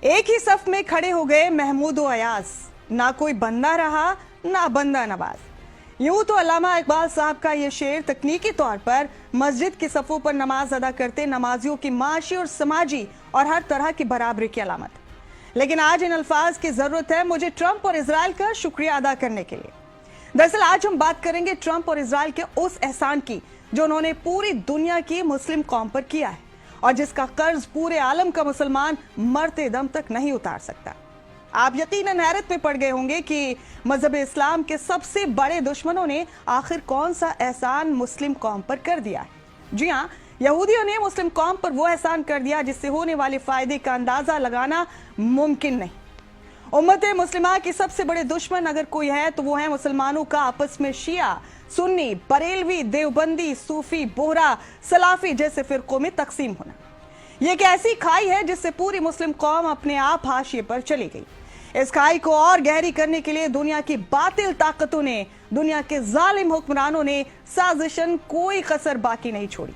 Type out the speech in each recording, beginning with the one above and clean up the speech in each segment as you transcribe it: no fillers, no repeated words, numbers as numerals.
एक ही सफ में खड़े हो गए महमूद और अयाज, ना कोई बंदा रहा ना बंदा नवाज। यूं तो अल्लामा इकबाल साहब का ये शेर तकनीकी तौर पर मस्जिद की सफों पर नमाज अदा करते नमाजियों की माशी और समाजी और हर तरह की बराबरी की अलामत, लेकिन आज इन अल्फाज की जरूरत है मुझे ट्रंप और इजराइल का शुक्रिया अदा करने के लिए। दरअसल आज हम बात करेंगे ट्रंप और इजराइल के उस एहसान की जो उन्होंने पूरी दुनिया की मुस्लिम कौम पर किया है और जिसका कर्ज पूरे आलम का मुसलमान मरते दम तक नहीं उतार सकता। आप यकीनन हैरत में पड़ गए होंगे कि मजहब इस्लाम के सबसे बड़े दुश्मनों ने आखिर कौन सा एहसान मुस्लिम कौम पर कर दिया है। जी हाँ, यहूदियों ने मुस्लिम कौम पर वो एहसान कर दिया जिससे होने वाले फायदे का अंदाजा लगाना मुमकिन नहीं। उम्मत मुस्लिमा की सबसे बड़े दुश्मन अगर कोई है तो वो है मुसलमानों का आपस में शिया, सुन्नी, बरेलवी, देवबंदी, सूफी, बोहरा, सलाफी जैसे फिरकों में तकसीम होना। ये एक ऐसी खाई है जिससे पूरी मुस्लिम कौम अपने आप हाशिए पर चली गई। इस खाई को और गहरी करने के लिए दुनिया की बातिल ताकतों ने, दुनिया के जालिम हुक्मरानों ने साजिशन कोई कसर बाकी नहीं छोड़ी,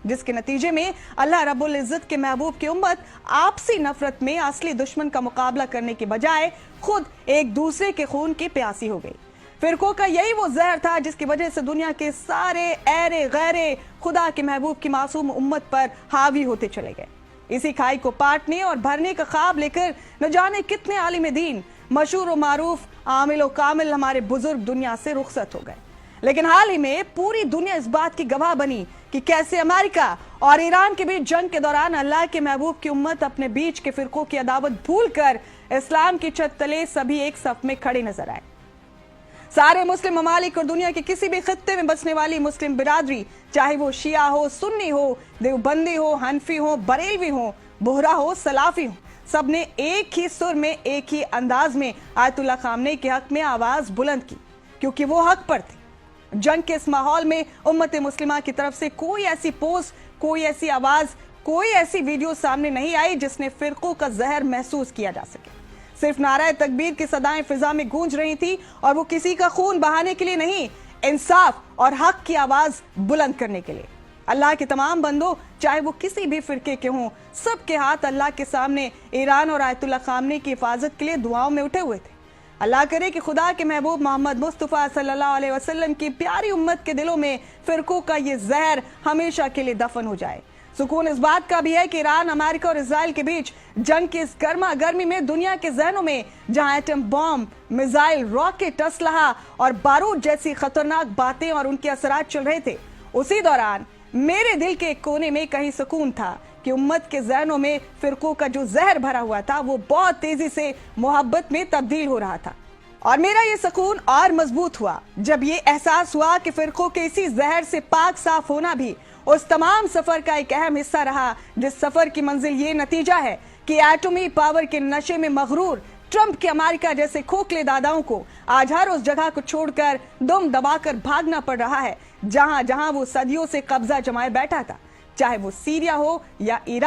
जिसके नतीजे में अल्लाह रब्बुल इज्जत के महबूब की उम्मत आपसी नफरत में असली दुश्मन का मुकाबला करने के बजाय खुद एक दूसरे के खून की प्यासी हो गई। फिरकों का यही वो जहर था जिसकी वजह से दुनिया के सारे ऐरे गैरे खुदा के महबूब की मासूम उम्मत पर हावी होते चले गए। इसी खाई को पाटने और भरने का ख्वाब लेकर न जाने कितने आलिम दीन, मशहूर और मारूफ, आमिल और कामिल हमारे बुजुर्ग दुनिया से रुखसत हो गए। लेकिन हाल ही में पूरी दुनिया इस बात की गवाह बनी कि कैसे अमेरिका और ईरान के बीच जंग के दौरान अल्लाह के महबूब की उम्मत अपने बीच के फिरकों की अदावत भूलकर इस्लाम की छत तले सभी एक सफ में खड़े नजर आए। सारे मुस्लिम ममालिक और दुनिया के किसी भी खित्ते में बसने वाली मुस्लिम बिरादरी, चाहे वो शिया हो, सुन्नी हो, देवबंदी हो, हनफी हो, बरेलवी हो, बोहरा हो, सलाफी हो, सबने एक ही सुर में एक ही अंदाज में आयतुल्लाह खामनेई के हक में आवाज बुलंद की, क्योंकि वो हक पर थे। जंग के इस माहौल में उम्मत मुस्लिमा की तरफ से कोई ऐसी पोस्ट, कोई ऐसी आवाज, कोई ऐसी वीडियो सामने नहीं आई जिसने फिरकों का जहर महसूस किया जा सके। सिर्फ नाराए तकबीर की सदाएं फिजा में गूंज रही थी और वो किसी का खून बहाने के लिए नहीं, इंसाफ और हक की आवाज बुलंद करने के लिए। अल्लाह के तमाम बंदों, चाहे वो किसी भी फिरके के हों, सबके हाथ अल्लाह के सामने ईरान और आयतुल्लाह खामनेई की हिफाजत के लिए दुआओं में उठे हुए थे। अल्लाह करे कि खुदा के महबूब मोहम्मद मुस्तफ़ा सल्लल्लाहु अलैहि वसल्लम की प्यारी उम्मत के दिलों में फिरकों का ये जहर हमेशा के लिए दफन हो जाए। सुकून इस बात का भी है कि ईरान, अमेरिका और इजराइल के बीच जंग की इस गर्मा गर्मी में दुनिया के जहनों में जहां एटम बॉम्ब, मिसाइल, रॉकेट, असलहा और बारूद जैसी खतरनाक बातें और उनके असरात चल रहे थे, उसी दौरान मेरे दिल के एक कोने में कहीं सुकून था कि उम्मत के जहनों में फिरकों का जो जहर भरा हुआ था वो बहुत तेजी से मोहब्बत में तब्दील हो रहा था। और मेरा ये सुकून और मजबूत हुआ जब ये एहसास हुआ कि फिरकों के इसी जहर से पाक साफ होना भी उस तमाम सफर का एक अहम हिस्सा रहा, जिस सफर की मंजिल ये नतीजा है कि एटमी पावर के नशे में मगरूर ट्रंप के अमेरिका जैसे खोखले दादाओं को आज हर उस जगह को छोड़कर दुम दबाकर भागना पड़ रहा है जहां जहां वो सदियों से कब्जा जमाए बैठा था, चाहे वो सीरिया हो या ईरान।